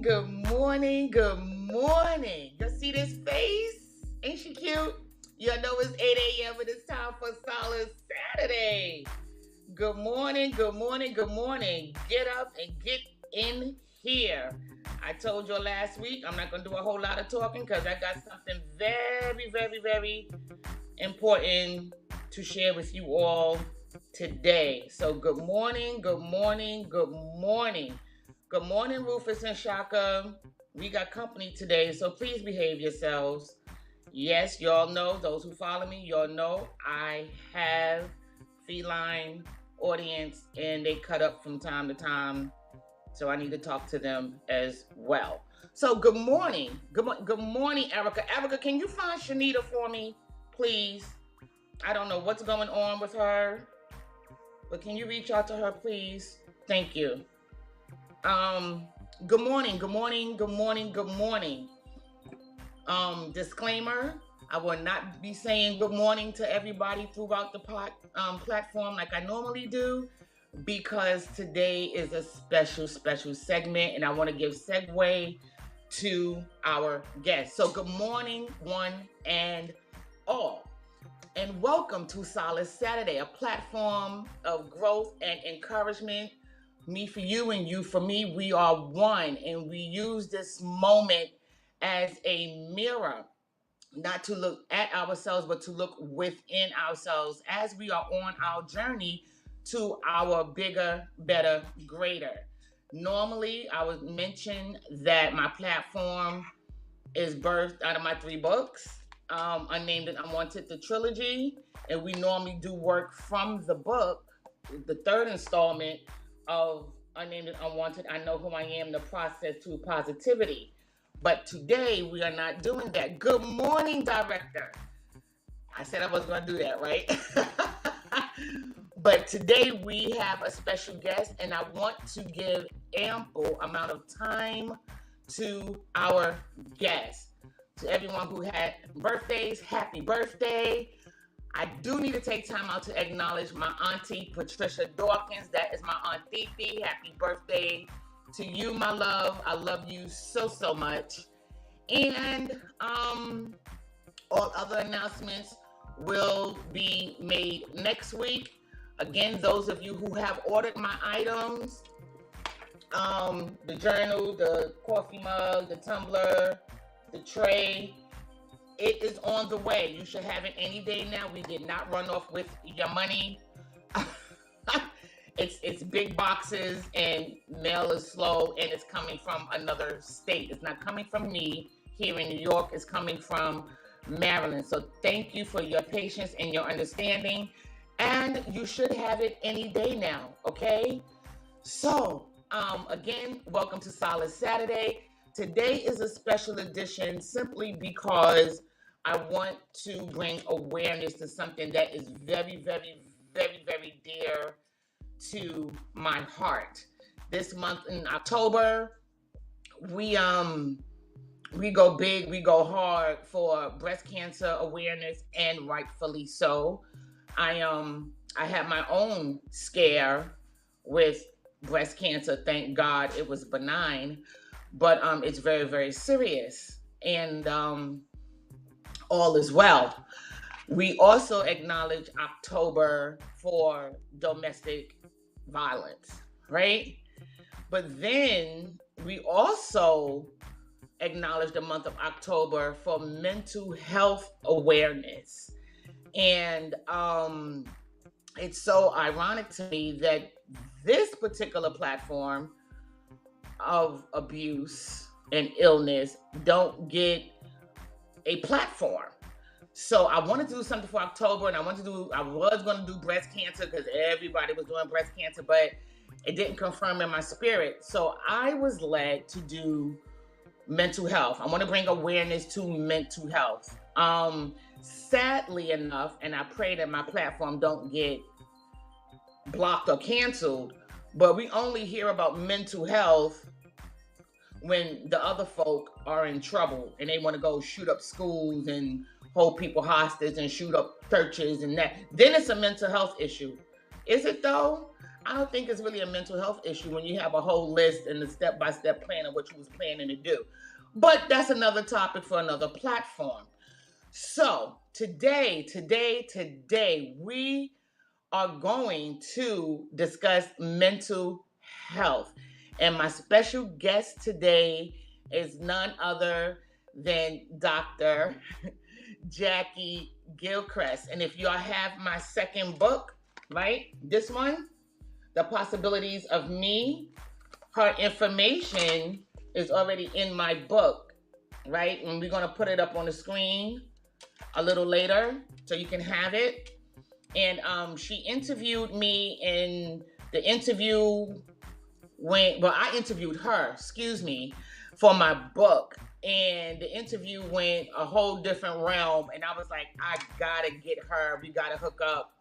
good morning, good morning. You see this face? Ain't she cute? You know it's 8 a.m. and it's time for Solace Saturday. Good morning, good morning, good morning. Get up and get in here. I told you last week I'm not going to do a whole lot of talking because I got something very, very, very important to share with you all today. So good morning, good morning, good morning. Good morning, Rufus and Shaka. We got company today, so please behave yourselves. Yes, y'all know, those who follow me, y'all know I have feline audience and they cut up from time to time, so I need to talk to them as well. So good morning. Good morning, Erica. Erica, can you find Shanita for me, please? I don't know what's going on with her, but can you reach out to her, please? Thank you. Good morning, good morning, good morning, good morning. Disclaimer, I will not be saying good morning to everybody throughout the platform like I normally do, because today is a special segment and I want to give segue to our guests. So good morning, one and all. And welcome to Solace Saturday, a platform of growth and encouragement. Me for you and you for me. We are one, and we use this moment as a mirror, not to look at ourselves, but to look within ourselves as we are on our journey to our bigger, better, greater. Normally, I would mention that my platform is birthed out of my 3 books. Unnamed and Unwanted, the trilogy, and we normally do work from the book, the 3rd installment of Unnamed and Unwanted, I Know Who I Am, the Process to Positivity. But today we are not doing that. Good morning, director. I said I was going to do that, right? But today we have a special guest, and I want to give ample amount of time to our guest. To everyone who had birthdays, happy birthday. I do need to take time out to acknowledge my auntie, Patricia Dawkins. That is my Aunt Fifi. Happy birthday to you, my love. I love you so much. And all other announcements will be made next week. Again, those of you who have ordered my items, the journal, the coffee mug, the tumbler, the tray, it is on the way. You should have it any day now. We did not run off with your money. It's big boxes and mail is slow, and it's coming from another state. It's not coming from me here in New York. It's coming from Maryland. So thank you for your patience and your understanding. And you should have it any day now, okay? So, again, welcome to Solace Saturday. Today is a special edition simply because I want to bring awareness to something that is very, very, very, very dear to my heart. This month in October, we go big, we go hard for breast cancer awareness, and rightfully so. I had my own scare with breast cancer. Thank God it was benign. But it's very, very serious, and all is well. We also acknowledge October for domestic violence, right? But then we also acknowledge the month of October for mental health awareness. And it's so ironic to me that this particular platform of abuse and illness don't get a platform. So I wanted to do something for October, and I was going to do breast cancer because everybody was doing breast cancer, but it didn't confirm in my spirit. So I was led to do mental health. I want to bring awareness to mental health. Sadly enough, and I pray that my platform don't get blocked or canceled, but we only hear about mental health when the other folk are in trouble and they want to go shoot up schools and hold people hostage and shoot up churches and that. Then it's a mental health issue. Is it though? I don't think it's really a mental health issue when you have a whole list and the step-by-step plan of what you was planning to do. But that's another topic for another platform. So today, we are going to discuss mental health. And my special guest today is none other than Dr. Jakki Gilchrist. And if y'all have my second book, right, this one, The Possibilities of Me, her information is already in my book, right? And we're going to put it up on the screen a little later so you can have it. And she interviewed me, and the interview I interviewed her, for my book. And the interview went a whole different realm. And I was like, I gotta get her. We gotta hook up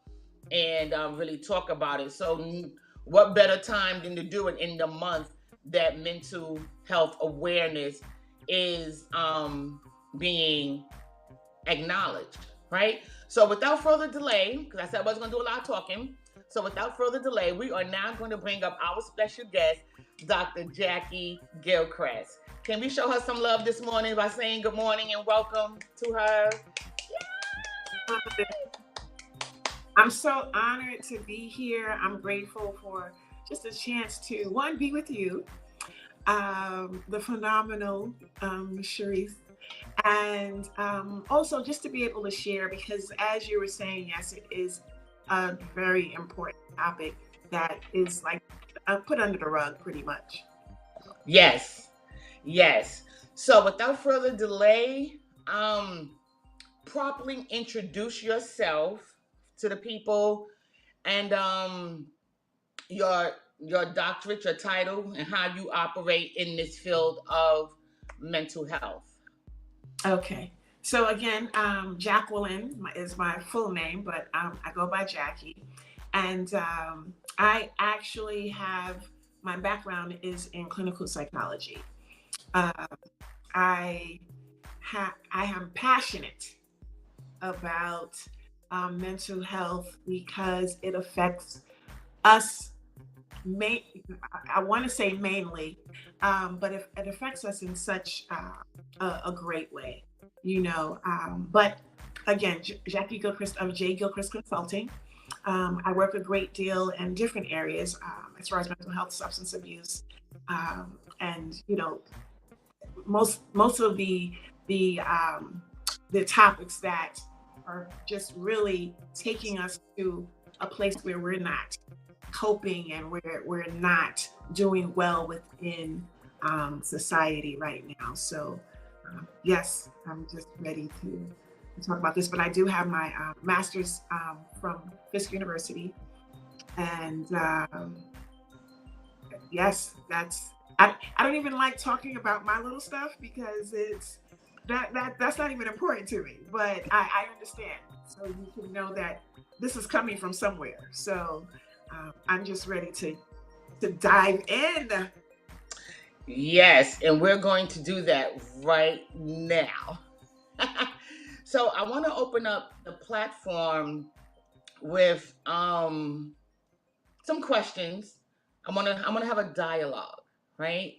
and really talk about it. So what better time than to do it in the month that mental health awareness is being acknowledged, right? So without further delay, because I said I wasn't going to do a lot of talking, so without further delay, we are now going to bring up our special guest, Dr. Jakki Gilchrist. Can we show her some love this morning by saying good morning and welcome to her? Yay! I'm so honored to be here. I'm grateful for just a chance to, one, be with you, the phenomenal Cherise, and also just to be able to share, because as you were saying, yes, it is a very important topic that is like put under the rug pretty much. Yes. So without further delay, properly introduce yourself to the people and your doctorate, your title, and how you operate in this field of mental health. Okay. So again, Jacqueline is my full name, but I go by Jakki. And I actually my background is in clinical psychology. I am passionate about mental health because it affects us. I want to say mainly, but it affects us in such a great way, But again, Jakki Gilchrist of J. Gilchrist Consulting. I work a great deal in different areas as far as mental health, substance abuse, and most of the topics that are just really taking us to a place where we're not coping and we're not doing well within society right now. So yes, I'm just ready to talk about this. But I do have my master's from Fisk University, and yes, I don't even like talking about my little stuff because it's that's not even important to me. But I understand, so you can know that this is coming from somewhere. So I'm just ready to dive in. Yes, and we're going to do that right now. So I want to open up the platform with some questions. I'm gonna have a dialogue, right?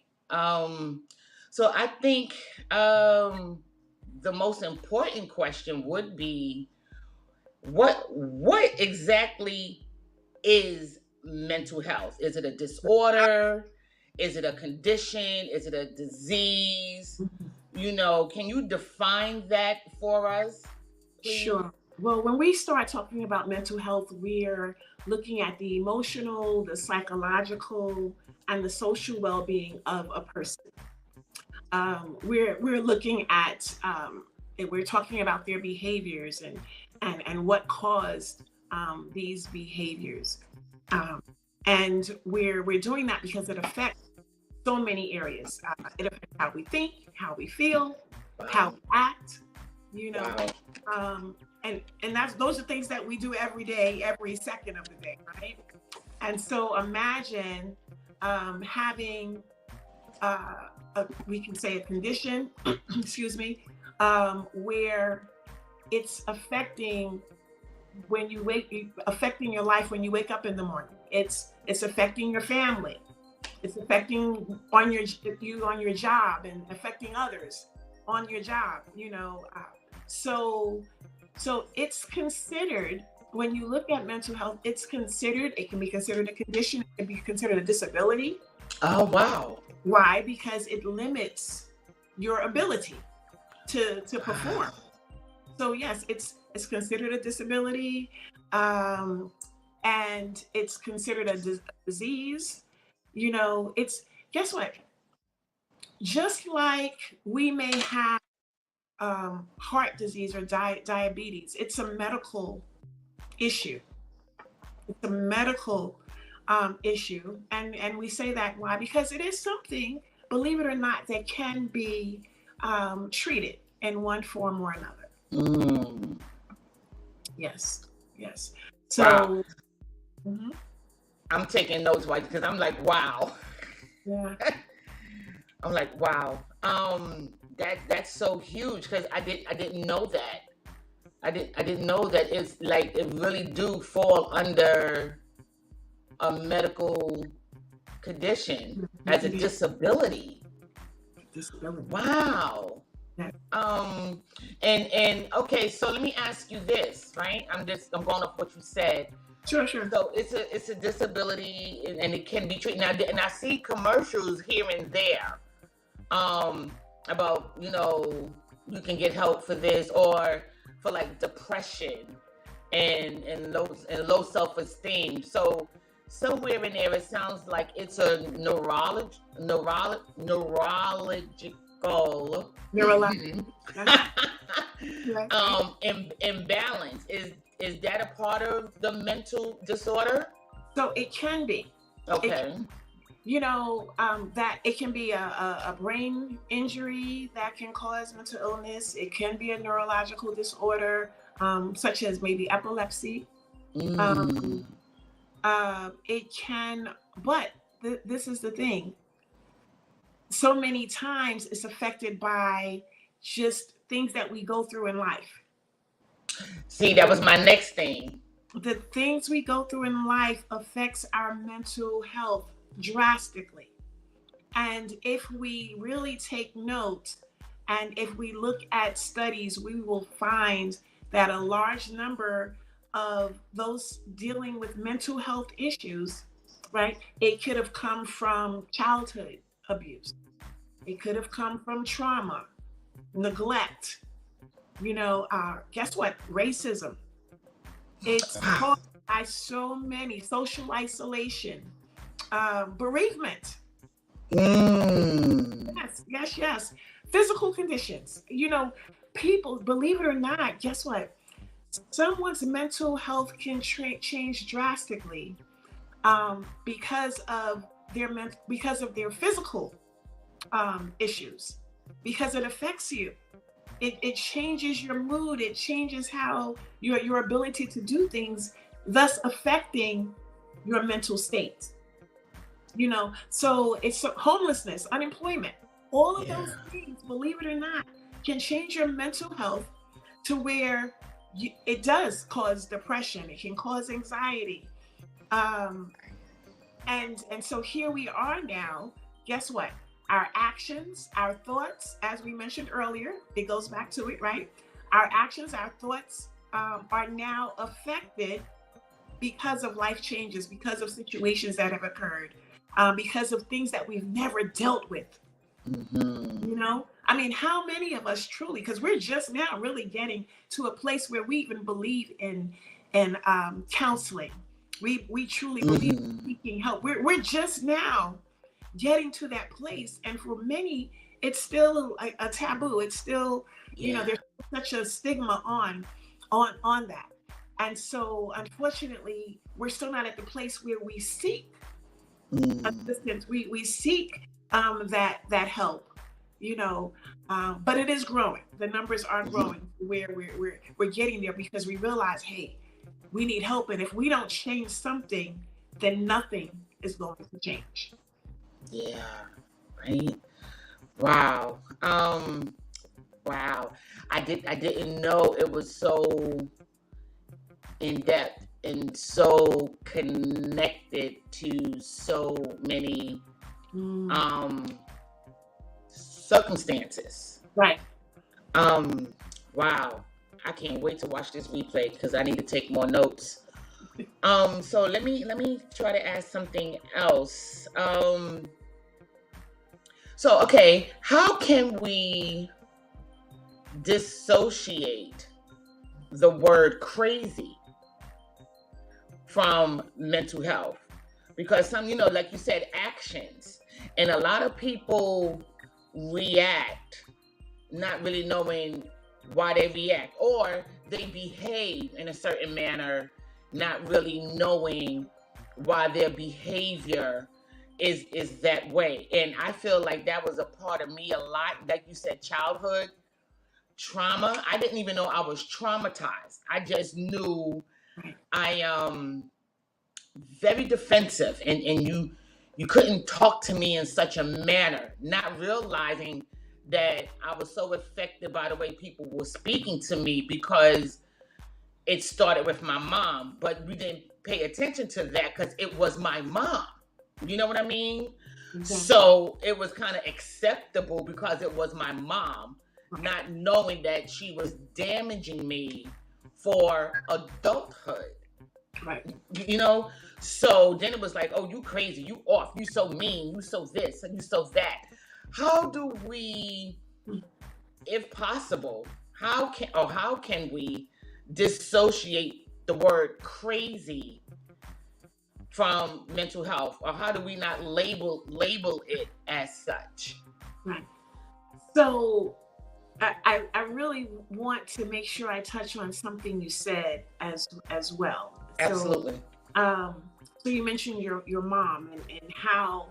So I think the most important question would be what exactly is mental health? Is it a disorder? Is it a condition? Is it a disease? Can you define that for us, please? Sure. Well, when we start talking about mental health, we're looking at the emotional, the psychological, and the social well-being of a person. We're looking at we're talking about their behaviors and what caused these behaviors, and we're doing that because it affects so many areas. It affects how we think, how we feel, how we act. And those are things that we do every day, every second of the day, right? And so imagine having we can say a condition, excuse me, where it's affecting when you affecting your life when you wake up in the morning. It's affecting your family. It's affecting you on your job and affecting others on your job. So it's considered, when you look at mental health, it can be considered a condition, it can be considered a disability. Oh, wow. Why? Because it limits your ability to perform. So yes, it's considered a disability, and it's considered a disease. It's, guess what? Just like we may have heart disease or diabetes, it's a medical issue. It's a medical issue, and we say that why? Because it is something, believe it or not, that can be treated in one form or another. Yes. So, wow. I'm taking notes because I'm like, wow. Yeah. I'm like, wow. That's so huge, because I didn't know that. I didn't know that it's like it really do fall under a medical condition as a disability. Wow. Yeah. And okay, so let me ask you this, right? I'm going off what you said. Sure. So it's a disability, and it can be treated now. And I see commercials here and there, about you can get help for this, or for like depression and low self-esteem. So somewhere in there, it sounds like it's a neurological imbalance. Is that a part of the mental disorder? So it can be. Okay. That it can be a brain injury that can cause mental illness. It can be a neurological disorder, such as maybe epilepsy. It can, but this is the thing. So many times it's affected by just things that we go through in life. See, that was my next thing. The things we go through in life affects our mental health drastically. And if we really take note, and if we look at studies, we will find that a large number of those dealing with mental health issues, right? It could have come from childhood abuse. It could have come from trauma, neglect, guess what? Racism. It's caused by so many, social isolation, bereavement. Yes. Physical conditions. People, believe it or not, guess what? Someone's mental health can change drastically because of their physical issues, because it affects you. It changes your mood. It changes how your ability to do things, thus affecting your mental state. So it's homelessness, unemployment, all of those things, believe it or not, can change your mental health to where it does cause depression. It can cause anxiety. And so here we are now. Guess what? Our actions, our thoughts, as we mentioned earlier, it goes back to it, right? Our actions, our thoughts are now affected because of life changes, because of situations that have occurred, because of things that we've never dealt with. I mean, how many of us truly, because we're just now really getting to a place where we even believe in counseling. We truly believe in seeking help. We're just now getting to that place, and for many it's still a taboo. It's still there's such a stigma on that, and so unfortunately we're still not at the place where we seek assistance. We seek that help, but it is growing. The numbers are growing where we're getting there, because we realize, hey, we need help, and if we don't change something, then nothing is going to change. Yeah, right. Wow. Wow. I didn't know it was so in depth and so connected to so many circumstances. Right. Wow. I can't wait to watch this replay because I need to take more notes. So let me try to ask something else. So okay, how can we dissociate the word crazy from mental health? Because some, like you said, actions, and a lot of people react not really knowing why they react, or they behave in a certain manner not really knowing why their behavior is that way. And I feel like that was a part of me a lot. Like you said, childhood trauma. I didn't even know I was traumatized. I just knew I very defensive, and you couldn't talk to me in such a manner, not realizing that I was so affected by the way people were speaking to me because it started with my mom, but we didn't pay attention to that because it was my mom. You know what I mean? Mm-hmm. So it was kind of acceptable because it was my mom, not knowing that she was damaging me for adulthood. Right. So then it was like, oh, you crazy, you off, you so mean, you so this, and you so that. How do we, if possible, how can we dissociate the word crazy from mental health, or how do we not label it as such? Right. So I really want to make sure I touch on something you said as well. Absolutely. So you mentioned your mom and how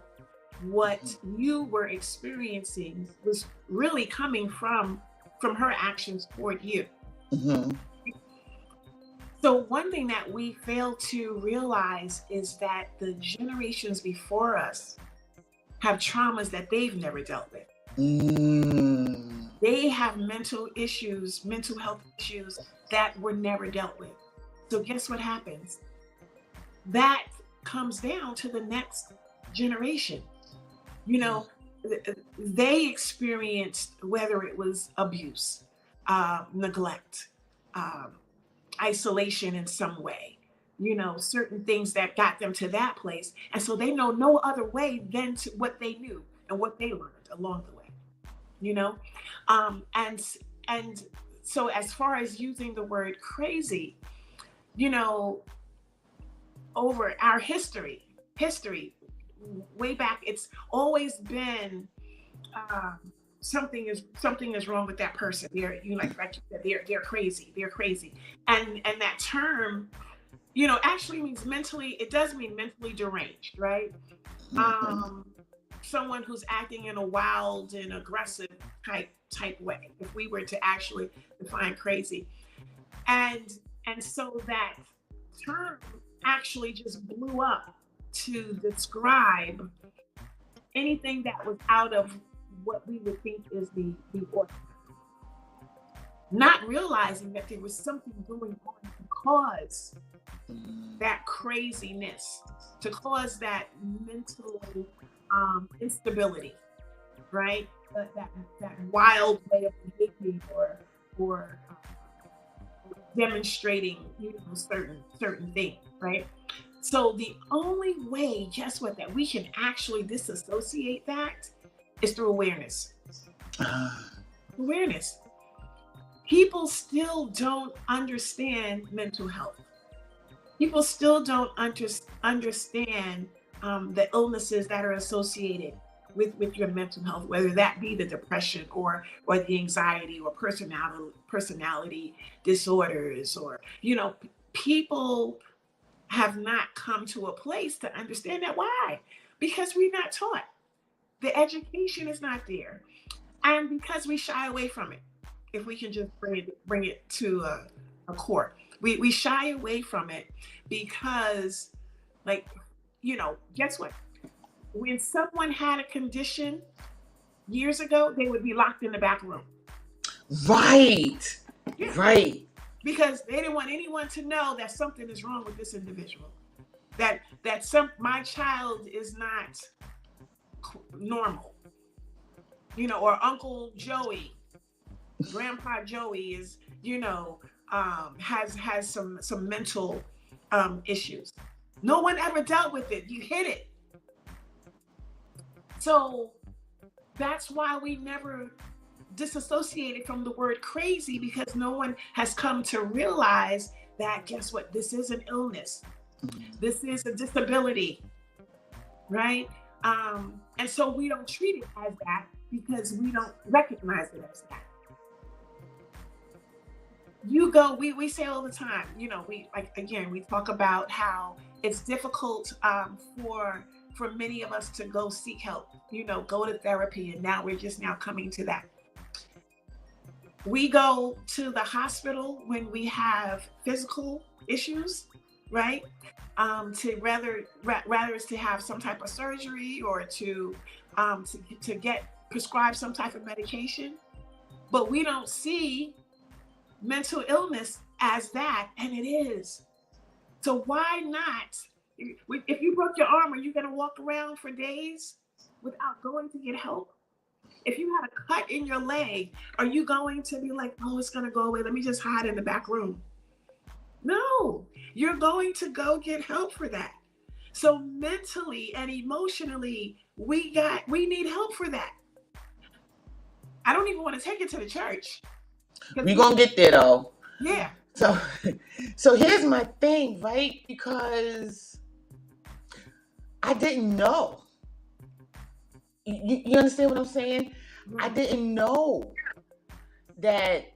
what you were experiencing was really coming from her actions toward you. Mm-hmm. So one thing that we fail to realize is that the generations before us have traumas that they've never dealt with. Mm. They have mental health issues that were never dealt with. So guess what happens? That comes down to the next generation. They experienced, whether it was abuse, neglect, isolation in some way, certain things that got them to that place. And so they know no other way than to what they knew and what they learned along the way, and so as far as using the word crazy, over our history, way back, it's always been something is wrong with that person. They're, like you said, they're crazy. They're crazy. And that term, actually means it does mean mentally deranged, right? Someone who's acting in a wild and aggressive type way, if we were to actually define crazy. And so that term actually just blew up to describe anything that was out of what we would think is the order. Not realizing that there was something going on to cause that craziness, to cause that mental instability, right? That wild way of behaving or demonstrating, certain things, right? So the only way, guess what, that we can actually disassociate that is through awareness. Awareness. People still don't understand mental health. People still don't understand the illnesses that are associated with your mental health, whether that be the depression or the anxiety or personality disorders, or people have not come to a place to understand that. Why? Because we're not taught. The education is not there, and because we shy away from it. If we can just bring it to a core, we shy away from it because, guess what? When someone had a condition years ago, they would be locked in the back room. Right. Yeah. Right. because they didn't want anyone to know that something is wrong with this individual. That my child is not normal, or Uncle Joey, Grandpa Joey is, has some mental issues. No one ever dealt with it. You hid it. So that's why we never disassociated from the word crazy, because no one has come to realize that, guess what? This is an illness. This is a disability, right? And so we don't treat it as that because we don't recognize it as that. We say all the time, we talk about how it's difficult for many of us to go seek help, go to therapy. And now we're just now coming to that. We go to the hospital when we have physical issues, right? To rather is to have some type of surgery or to get prescribed some type of medication. But we don't see mental illness as that, and it is. So why not? If you broke your arm, are you going to walk around for days without going to get help? If you had a cut in your leg, are you going to be like, oh, it's going to go away, let me just hide in the back room? No, you're going to go get help for that. So mentally and emotionally, we need help for that. I don't even want to take it to the church. We're going to get there though. Yeah. So here's my thing, right? Because I didn't know. You understand what I'm saying? Right. I didn't know that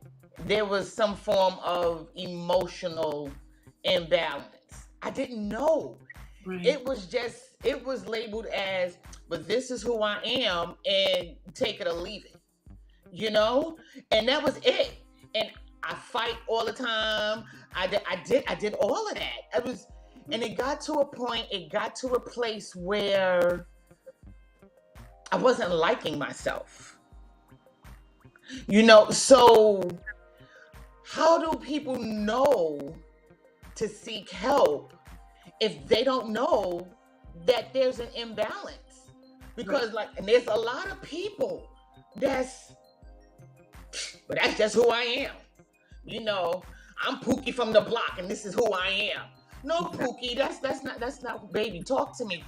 there was some form of emotional imbalance. I didn't know. Right. It was labeled as, but this is who I am, and take it or leave it. And that was it. And I fight all the time. I did all of that. And it got to a place where I wasn't liking myself. So how do people know to seek help if they don't know that there's an imbalance? Because and there's a lot of people but that's just who I am. I'm Pookie from the block, and this is who I am. No, Pookie, that's not, baby, talk to me.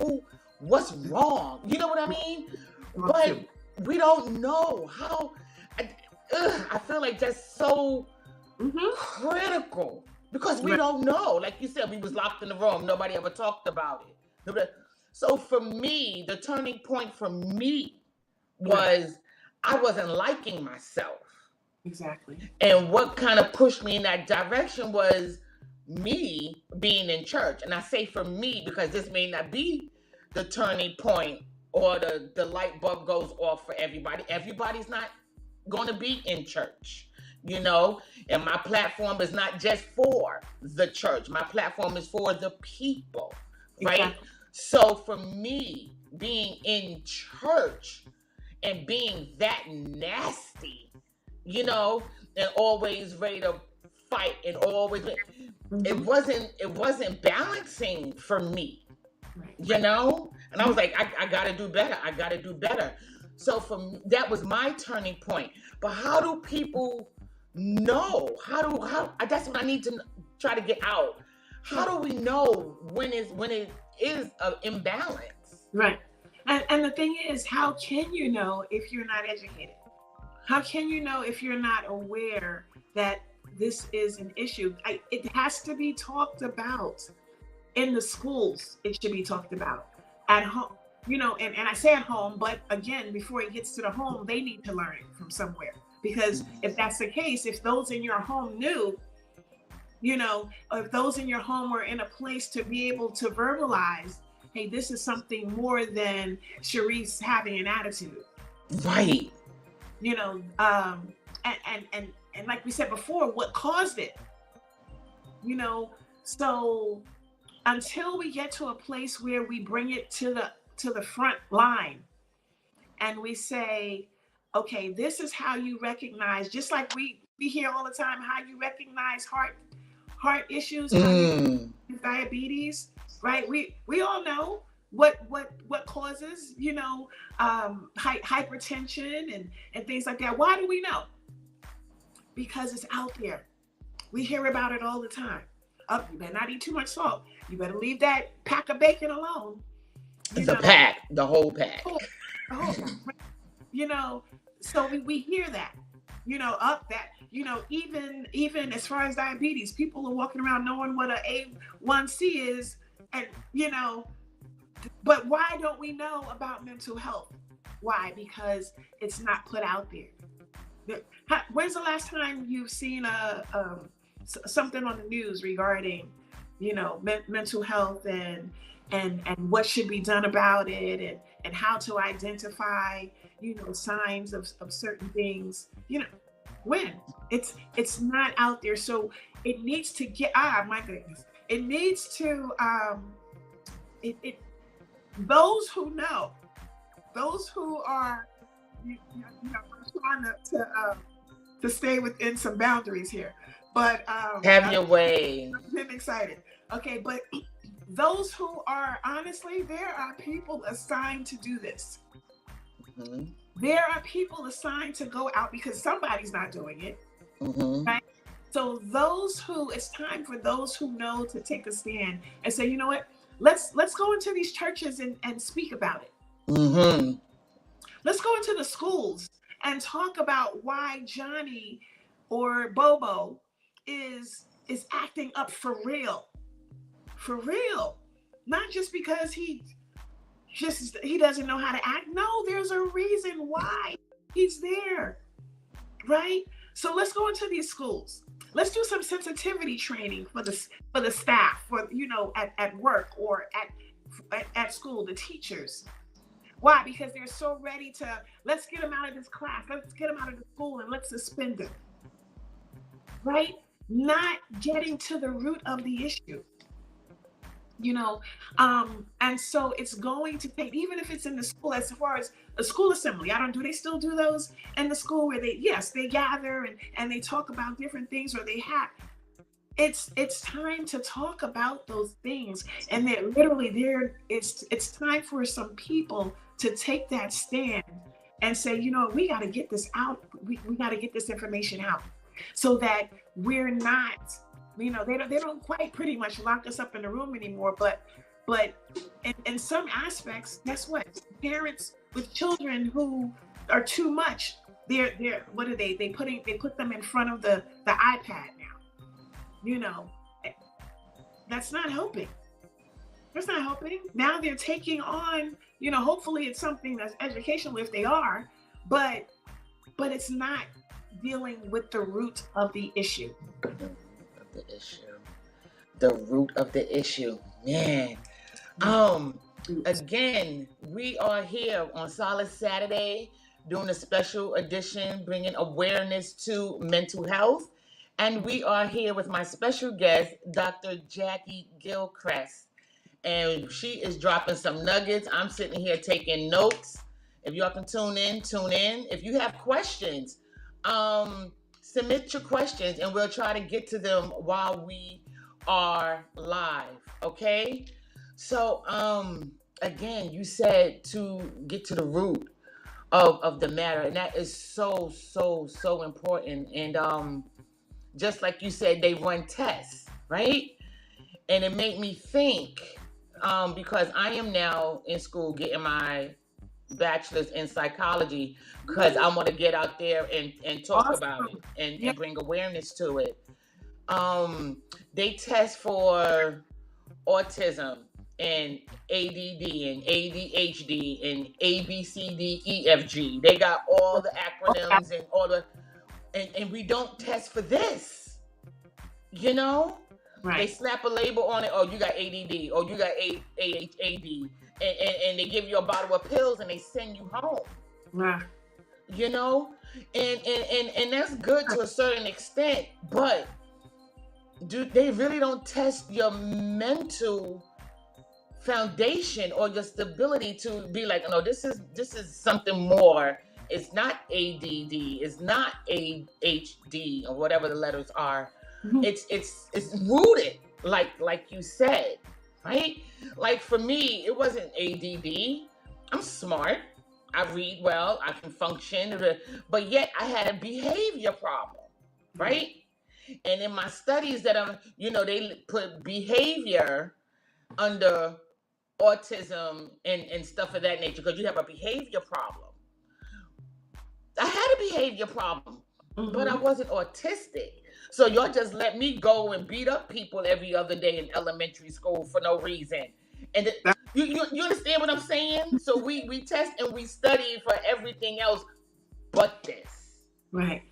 What's wrong? You know what I mean? But we don't know how. I feel like that's so critical, because we don't know. Like you said, we was locked in the room. Nobody ever talked about it. So for me, the turning point for me was I wasn't liking myself. Exactly. And what kind of pushed me in that direction was me being in church. And I say for me because this may not be the turning point or the light bulb goes off for everybody. Everybody's not going to be in church, and my platform is not just for the church. My platform is for the people, right? Exactly. So for me, being in church and being that nasty, and always ready to fight and always, it wasn't balancing for me, and I was like, I gotta do better. So that was my turning point. But how do people know? How that's what I need to try to get out. How do we know when it is an imbalance? Right. And the thing is, how can you know if you're not educated? How can you know if you're not aware that this is an issue? It has to be talked about in the schools. It should be talked about at home, and I say at home, but again, before it gets to the home, they need to learn it from somewhere. Because if that's the case, if those in your home knew, if those in your home were in a place to be able to verbalize, hey, this is something more than Cherise having an attitude. Right. And like we said before, what caused it? So until we get to a place where we bring it to the front line and we say, okay, this is how you recognize, just like we we hear all the time how you recognize heart issues, how you diabetes, right? We all know what causes, hypertension and things like that. Why do we know? Because it's out there. We hear about it all the time. Oh, you better not eat too much salt. You better leave that pack of bacon alone. Pack, the whole pack. The whole pack. So we hear that, even as far as diabetes, people are walking around knowing what a A1C is, and but why don't we know about mental health? Why? Because it's not put out there. When's the last time you've seen something on the news regarding, mental health and what should be done about it, and how to identify, signs of certain things, when it's not out there. So it needs to get, my goodness, it needs to, those who know, those who are, trying to stay within some boundaries here, but have your way. I'm excited. Okay, but those who are, honestly, there are people assigned to do this. Mm-hmm. There are people assigned to go out because somebody's not doing it. Mm-hmm. Right? So it's time for those who know to take a stand and say, you know what, let's go into these churches and speak about it. Mm-hmm. Let's go into the schools and talk about why Johnny or Bobo is acting up for real. For real. Not just because he doesn't know how to act. No, there's a reason why he's there. Right? So let's go into these schools. Let's do some sensitivity training for the staff, at work or at school, the teachers. Why? Because they're so ready to, let's get them out of this class, let's get them out of the school, and let's suspend them. Right? Not getting to the root of the issue. And so it's going to take, even if it's in the school, as far as a school assembly, do they still do those in the school where they gather and they talk about different things, or it's time to talk about those things. And that literally it's time for some people to take that stand and say, we got to get this out. We got to get this information out so that we're not, they don't quite pretty much lock us up in the room anymore, but in some aspects, guess what? Parents with children who are too much, they're what are they put them in front of the iPad now. That's not helping. That's not helping. Now they're taking on, hopefully it's something that's educational if they are, but it's not dealing with the root of the issue. The root of the issue, man. Again, we are here on Solace Saturday doing a special edition, bringing awareness to mental health. And we are here with my special guest, Dr. Jakki Gilchrist. And she is dropping some nuggets. I'm sitting here taking notes. If y'all can tune in. If you have questions, submit your questions and we'll try to get to them while we are live. Okay? So, again, you said to get to the root of the matter, and that is so, so, so important. And just like you said, they run tests, right? And it made me think, because I am now in school getting my bachelor's in psychology, because I want to get out there and talk about it and bring awareness to it. They test for autism and ADD and ADHD and ABCDEFG. They got all the acronyms and all the, and we don't test for this, Right. They slap a label on it. Oh, you got ADD. Oh, you got AHAD. And they give you a bottle of pills and they send you home. Right. And that's good to a certain extent, but they really don't test your mental foundation or your stability to be like, no, this is something more It's not ADD. It's not AHD or whatever the letters are. It's rooted, like you said, right? Like for me, it wasn't ADD. I'm smart. I read well. I can function, but yet I had a behavior problem, right? And in my studies that they put behavior under autism and stuff of that nature because you have a behavior problem. I had a behavior problem, but I wasn't autistic. So y'all just let me go and beat up people every other day in elementary school for no reason. And you understand what I'm saying? So we test and we study for everything else but this. Right.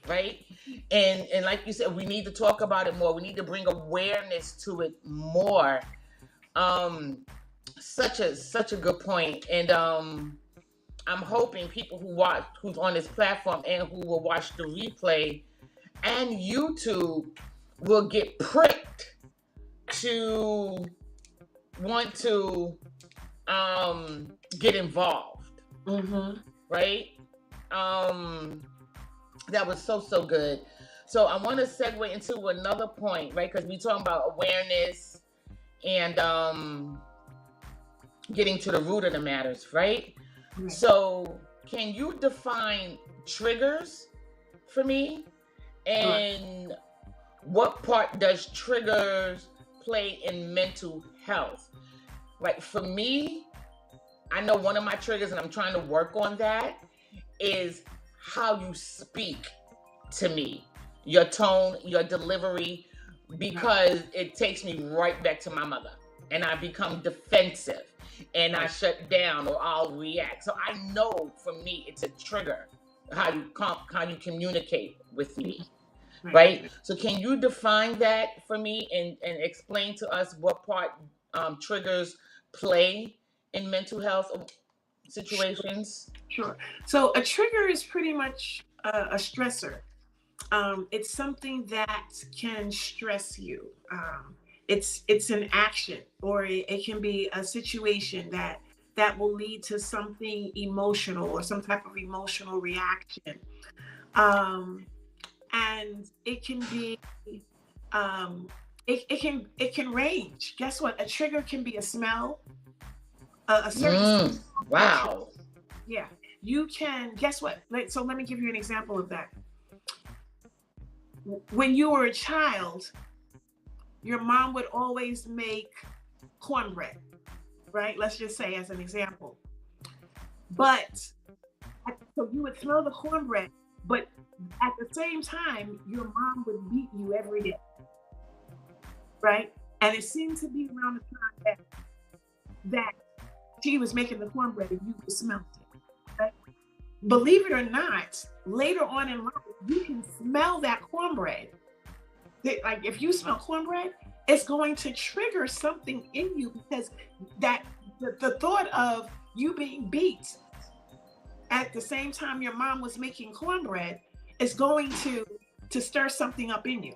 Right? And like you said, we need to talk about it more. We need to bring awareness to it more. Such a good point. And I'm hoping people who's on this platform and who will watch the replay and YouTube will get pricked to want to get involved. Right? That was so good. So I want to segue into another point, right? Because we're talking about awareness and getting to the root of the matters, right? So can you define triggers for me? And what part does triggers play in mental health? Like for me, I know one of my triggers, and I'm trying to work on that, is how you speak to me, your tone, your delivery, because it takes me right back to my mother, and I become defensive and I shut down or I'll react. So I know for me it's a trigger how you communicate with me, right? So can you define that for me and explain to us what part triggers play in mental health situations? Sure. So a trigger is pretty much a stressor. It's something that can stress you. It's an action, or it can be a situation that will lead to something emotional or some type of emotional reaction. And it can be it can range. Guess what? A trigger can be a smell, a certain wow. Yeah, you can. Guess what? So let me give you an example of that. When you were a child, your mom would always make cornbread, right? Let's just say as an example. But so you would smell the cornbread, but at the same time, your mom would beat you every day, right? And it seemed to be around the time that she was making the cornbread and you could smell it, right? Believe it or not, later on in life, you can smell that cornbread. Like if you smell cornbread, it's going to trigger something in you, because that the thought of you being beat at the same time your mom was making cornbread is going to stir something up in you.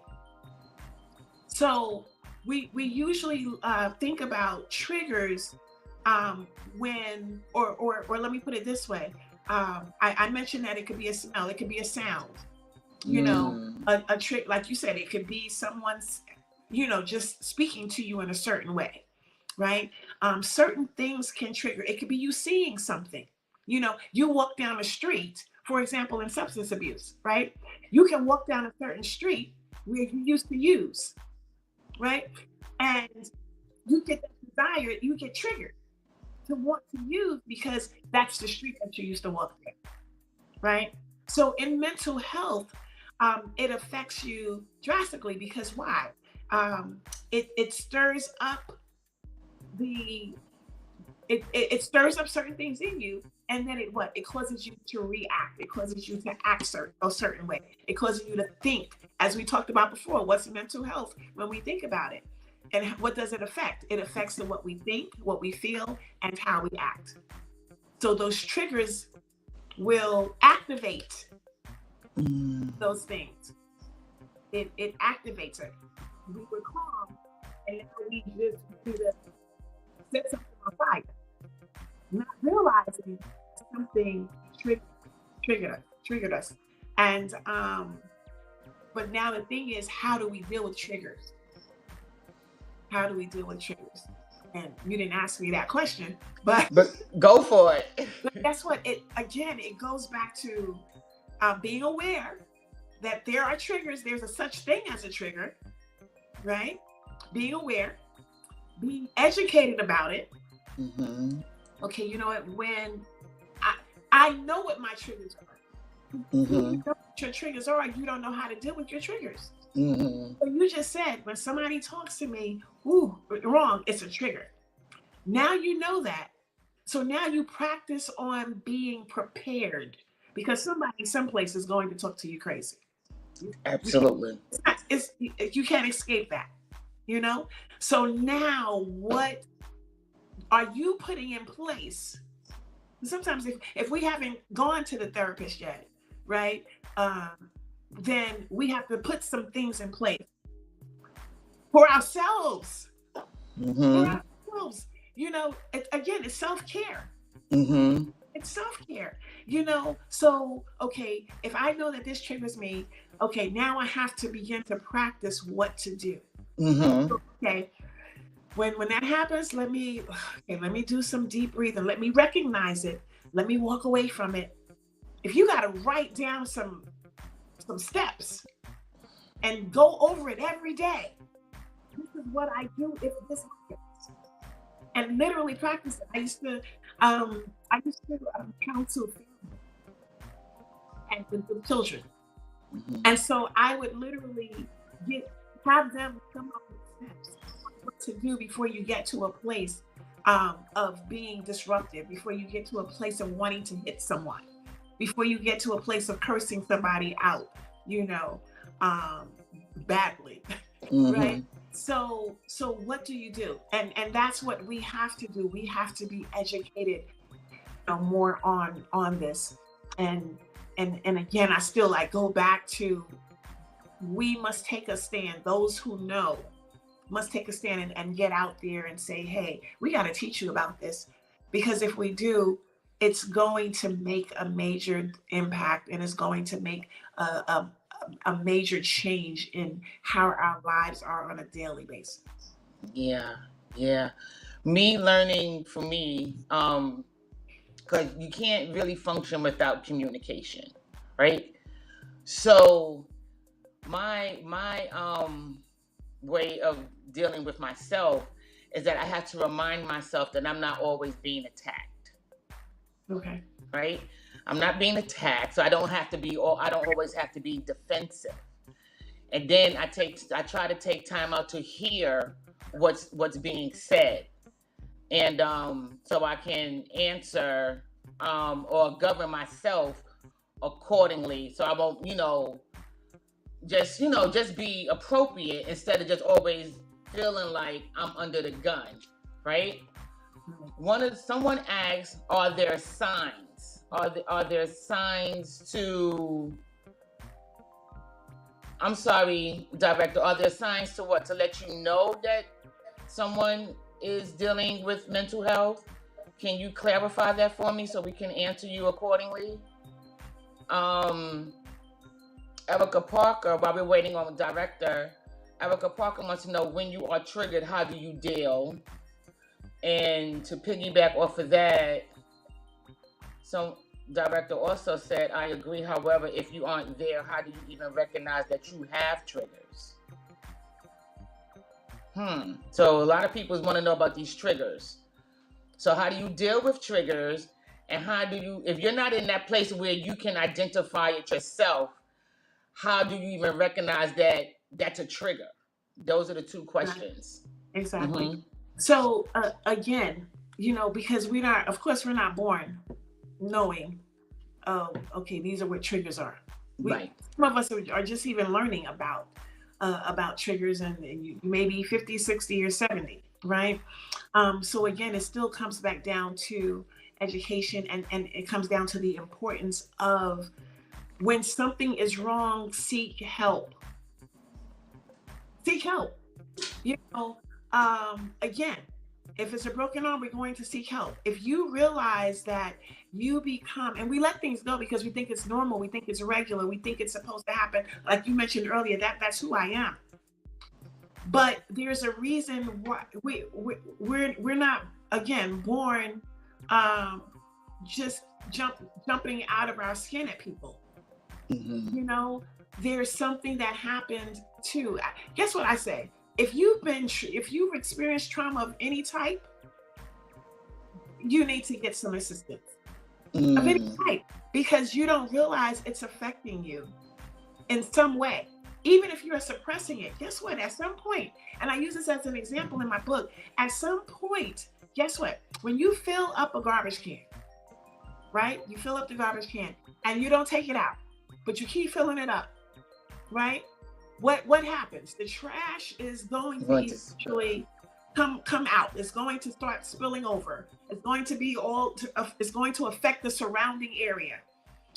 So we usually think about triggers when, or let me put it this way. I mentioned that it could be a smell, it could be a sound, you know, a trick, like you said, it could be someone's, just speaking to you in a certain way, right? Certain things can trigger. It could be you seeing something, you walk down a street, for example, in substance abuse, right? You can walk down a certain street where you used to use, right? And you get that desire, you get triggered to want to use because that's the street that you used to walk there, right? So in mental health, it affects you drastically because why? It stirs up it stirs up certain things in you, and then it causes you to react. It causes you to act a certain way. It causes you to think, as we talked about before. What's mental health when we think about it? And what does it affect? It affects what we think, what we feel, and how we act. So those triggers will activate those things. It activates it. We were calm, and now we just set something on fire, not realizing something triggered triggered us. And but now the thing is, how do we deal with triggers? How do we deal with triggers? And you didn't ask me that question, but go for it. but guess what? It goes back to being aware that there are triggers. There's a such thing as a trigger, right? Being aware, being educated about it. Mm-hmm. Okay, you know what? When I know what my triggers are. Mm-hmm. You know what your triggers are, you don't know how to deal with your triggers. Mm-hmm. So you just said, when somebody talks to me, ooh, wrong, it's a trigger. Now you know that. So now you practice on being prepared, because somebody someplace is going to talk to you crazy. Absolutely. You can't escape that, you know? So now what are you putting in place? Sometimes if we haven't gone to the therapist yet, right? Then we have to put some things in place for ourselves. Mm-hmm. For ourselves. You know, again, it's self-care. Mm-hmm. It's self-care, you know? So, okay, if I know that this triggers me, okay, now I have to begin to practice what to do. Mm-hmm. Okay. When that happens, let me do some deep breathing. Let me recognize it. Let me walk away from it. If you got to write down some steps and go over it every day. This is what I do if this happens. And literally practice it. I used to counsel and with children. Mm-hmm. And so I would literally have them come up with steps what to do before you get to a place of being disruptive, before you get to a place of wanting to hit someone, before you get to a place of cursing somebody out, you know, badly, Mm-hmm. right? So what do you do? And that's what we have to do. We have to be educated, you know, more on this. And again, I go back to, we must take a stand. Those who know must take a stand and get out there and say, hey, we got to teach you about this, because if we do, it's going to make a major impact, and it's going to make a major change in how our lives are on a daily basis. Yeah. Me learning, for me, because you can't really function without communication, right? So my way of dealing with myself is that I have to remind myself that I'm not always being attacked. Okay. Right? I'm not being attacked, so I don't always have to be defensive. And then I try to take time out to hear what's being said. And so I can answer or govern myself accordingly. So I won't, just be appropriate instead of just always feeling like I'm under the gun, right? Someone asked, are there signs? Are there signs to? I'm sorry, Director. Are there signs to what? To let you know that someone is dealing with mental health? Can you clarify that for me so we can answer you accordingly? Erica Parker, while we're waiting on the Director, Erica Parker wants to know, when you are triggered, how do you deal? And to piggyback off of that, some Director also said, I agree. However, if you aren't there, how do you even recognize that you have triggers? So a lot of people want to know about these triggers. So how do you deal with triggers? And how do you, if you're not in that place where you can identify it yourself, how do you even recognize that that's a trigger? Those are the two questions. Exactly. Mm-hmm. So again, because we're not born knowing, okay, these are what triggers are. Right. Some of us are just even learning about triggers, and you may be 50, 60, or 70, right? So again, it still comes back down to education, and it comes down to the importance of, when something is wrong, seek help. Seek help. Again, If it's a broken arm, we're going to seek help. If you realize that you become, and we let things go because we think it's normal, we think it's regular, we think it's supposed to happen. Like you mentioned earlier, that's who I am. But there's a reason why we're not, again, born just jumping out of our skin at people. Mm-hmm. You know, there's something that happened too. Guess what I say? If you've experienced trauma of any type, you need to get some assistance of any type, because you don't realize it's affecting you in some way. Even if you're suppressing it, guess what? At some point, and I use this as an example in my book, at some point, guess what? When you fill up a garbage can, right? You fill up the garbage can and you don't take it out, but you keep filling it up, right? What happens? The trash is going to eventually come out. It's going to start spilling over. It's going to be it's going to affect the surrounding area.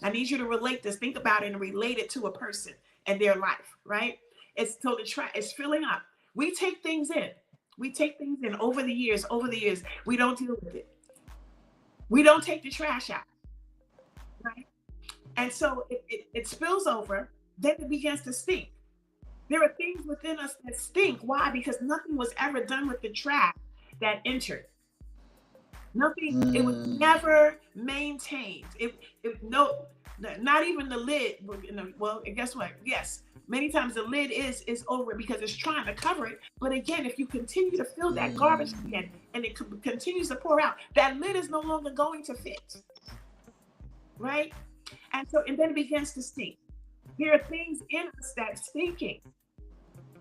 I need you to relate this. Think about it and relate it to a person and their life, right? It's so the trash is filling up. We take things in. Over the years. We don't deal with it. We don't take the trash out, right? And so it spills over. Then it begins to stink. There are things within us that stink. Why? Because nothing was ever done with the trash that entered. Nothing. It was never maintained. Not even the lid. Well, and guess what? Yes, many times the lid is over because it's trying to cover it. But again, if you continue to fill that garbage can and it continues to pour out, that lid is no longer going to fit, right? And then it begins to stink. There are things in us that's stinking.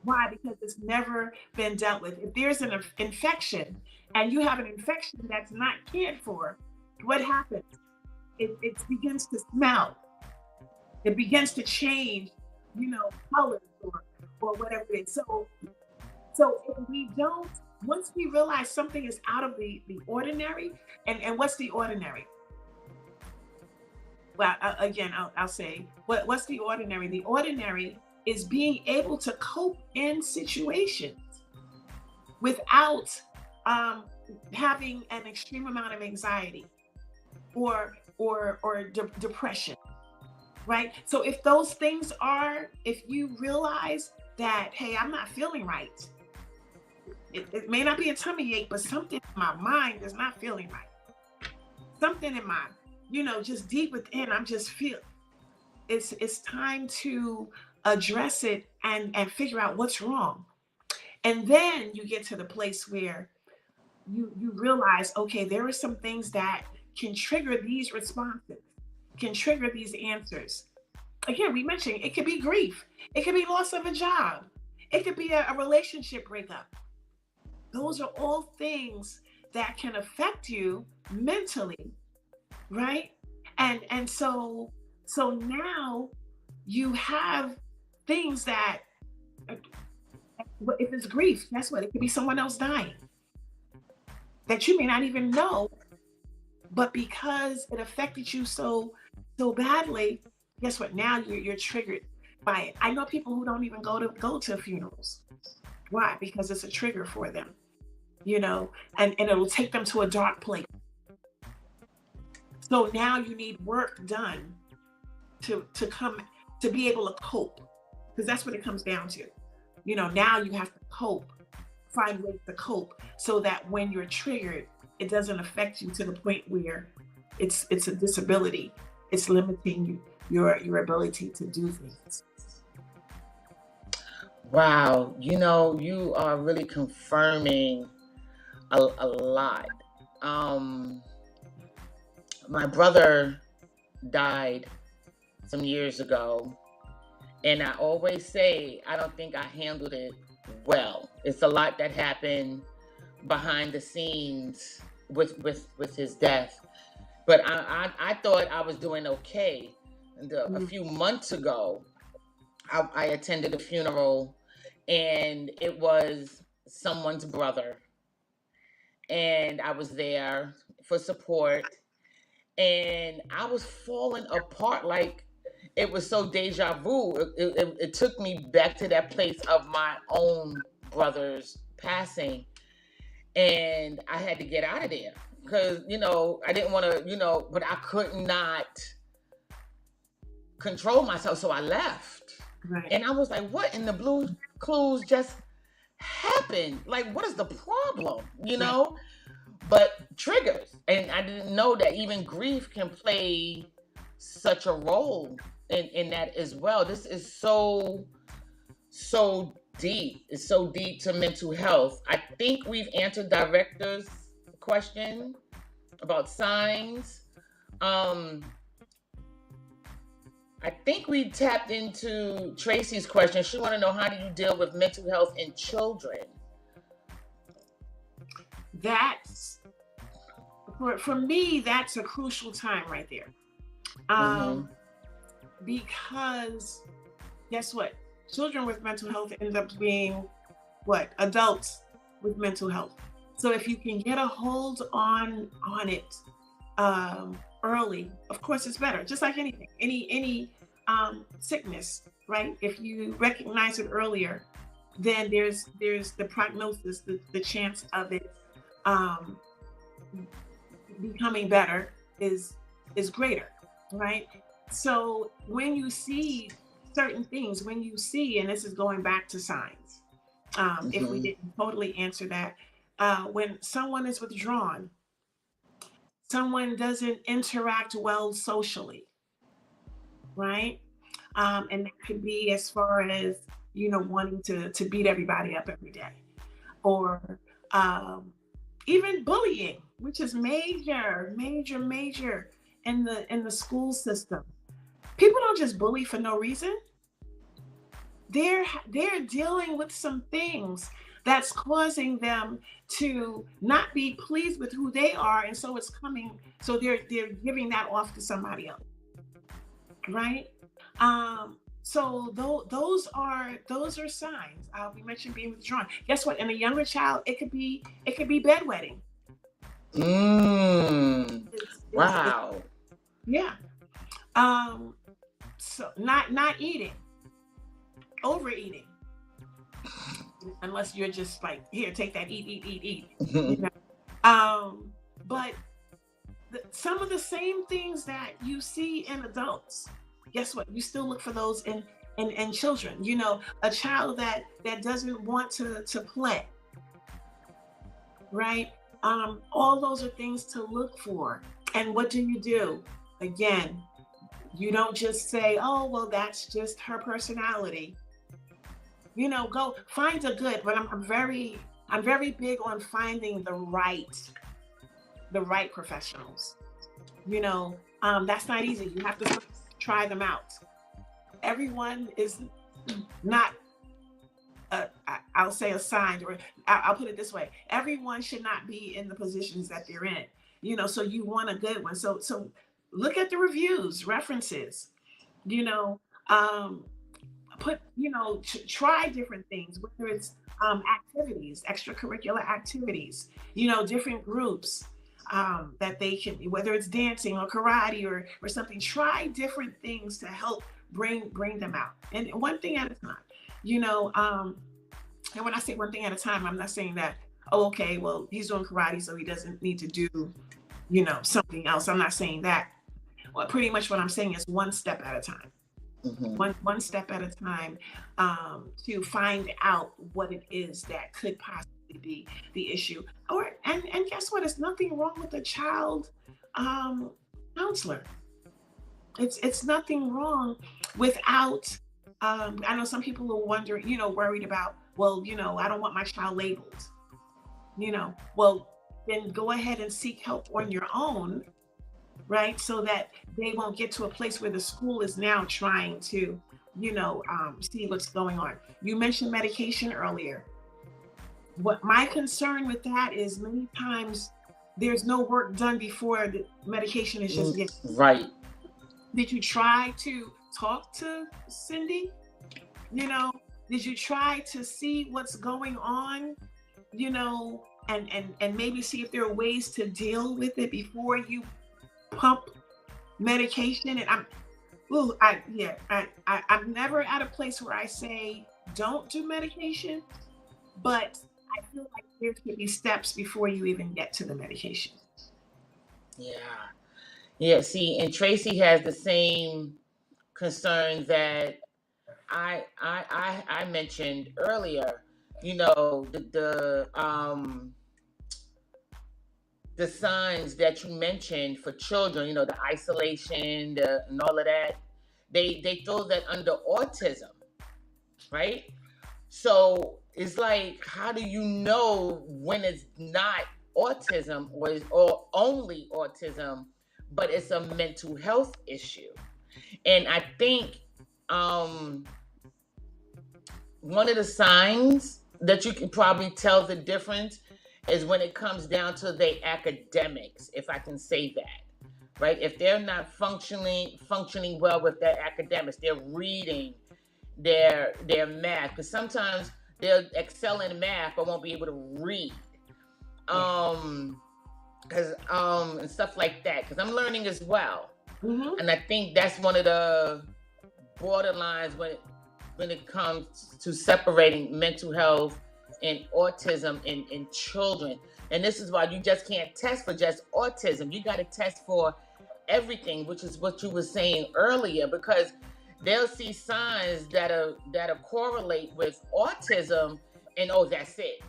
Why? Because it's never been dealt with. If there's an infection and you have an infection that's not cared for, what happens? It begins to smell. It begins to change, colors or whatever it is. So if we don't, once we realize something is out of the ordinary, and what's the ordinary? Well, again, I'll say, what's the ordinary? The ordinary is being able to cope in situations without having an extreme amount of anxiety or depression, right? So if those things if you realize that, hey, I'm not feeling right, it may not be a tummy ache, but something in my mind is not feeling right. Something in my just deep within, I'm just feeling. It's time to address it and figure out what's wrong. And then you get to the place where you realize, okay, there are some things that can trigger these responses, can trigger these answers. Again, we mentioned it could be grief. It could be loss of a job. It could be a relationship breakup. Those are all things that can affect you mentally, right? And so now you have things that, if it's grief, guess what? It could be someone else dying that you may not even know, but because it affected you so badly, guess what? Now you're triggered by it. I know people who don't even go to funerals. Why? Because it's a trigger for them, and it'll take them to a dark place. So now you need work done to be able to cope, because that's what it comes down to. Now you have to cope, find ways to cope, so that when you're triggered, it doesn't affect you to the point where it's a disability. It's limiting your ability to do things. Wow, you are really confirming a lot. My brother died some years ago, and I always say I don't think I handled it well. It's a lot that happened behind the scenes with his death, but I thought I was doing okay. And a few months ago, I attended a funeral, and it was someone's brother, and I was there for support, and I was falling apart. Like, it was so deja vu. It took me back to that place of my own brother's passing. and I had to get out of there because, I didn't want to, but I could not control myself. So I left. Right. And I was like, what in the blue clues just happened? Like, what is the problem? But triggers. And I didn't know that even grief can play such a role in that as well. This is so deep. It's so deep to mental health. I think we've answered director's question about signs. I think we tapped into Tracy's question. She want to know, how do you deal with mental health in children? That's for me, that's a crucial time right there. Because guess what? Children with mental health end up being adults with mental health. So if you can get a hold on it early, of course it's better. Just like anything, any sickness, right? If you recognize it earlier, then there's the prognosis, the chance of it becoming better is greater, right? So when you see certain things, and this is going back to signs, if we didn't totally answer that, when someone is withdrawn, someone doesn't interact well socially, right? And that could be as far as, wanting to beat everybody up every day, or even bullying, which is major in the school system. People don't just bully for no reason. They're dealing with some things that's causing them to not be pleased with who they are, and so they're giving that off to somebody else, right? So those are signs. We mentioned being withdrawn. Guess what? In a younger child, it could be bedwetting. Wow. Yeah. So not eating, overeating, unless you're just like, here, take that, eat. But some of the same things that you see in adults, guess what? You still look for those in children. A child that doesn't want to play, right? All those are things to look for. And what do? Again, you don't just say, oh, well, that's just her personality. Go find a good, but I'm very big on finding the right professionals. That's not easy. You have to try them out. Everyone is not, I'll say, assigned, or I'll put it this way. Everyone should not be in the positions that they're in, so you want a good one. So look at the reviews, references, try different things, whether it's activities, extracurricular activities, different groups that they can, whether it's dancing or karate or something. Try different things to help bring them out, and one thing at a time. And when I say one thing at a time, I'm not saying that, oh, okay, well, he's doing karate, so he doesn't need to do, something else. I'm not saying that. Well, pretty much what I'm saying is one step at a time. One step at a time, to find out what it is that could possibly be the issue. And guess what? There's nothing wrong with a child counselor. It's nothing wrong without. I know some people are wondering, worried about, well, I don't want my child labeled. Well, then go ahead and seek help on your own, right? So that they won't get to a place where the school is now trying to, see what's going on. You mentioned medication earlier. What my concern with that is, many times there's no work done before the medication is just getting. Right. Did you try to talk to Cindy? Did you try to see what's going on? And maybe see if there are ways to deal with it before you pump medication. And I'm never at a place where I say don't do medication, but I feel like there should be steps before you even get to the medication. Yeah. Yeah. See, and Tracy has the same concern that I mentioned earlier. You know, the signs that you mentioned for children, you know, the isolation, and all of that, they throw that under autism, right? So it's like, how do you know when it's not autism or only autism, but it's a mental health issue? And I think um, one of the signs that you can probably tell the difference is when it comes down to their academics, if I can say that, right? If they're not functioning well with their academics, their reading, their math, because sometimes they'll excel in math but won't be able to read, because and stuff like that. Because I'm learning as well, and I think that's one of the borderlines when it comes to separating mental health and autism in children. And this is why you just can't test for just autism. You got to test for everything, which is what you were saying earlier, because they'll see signs that correlate with autism, and oh, that's it,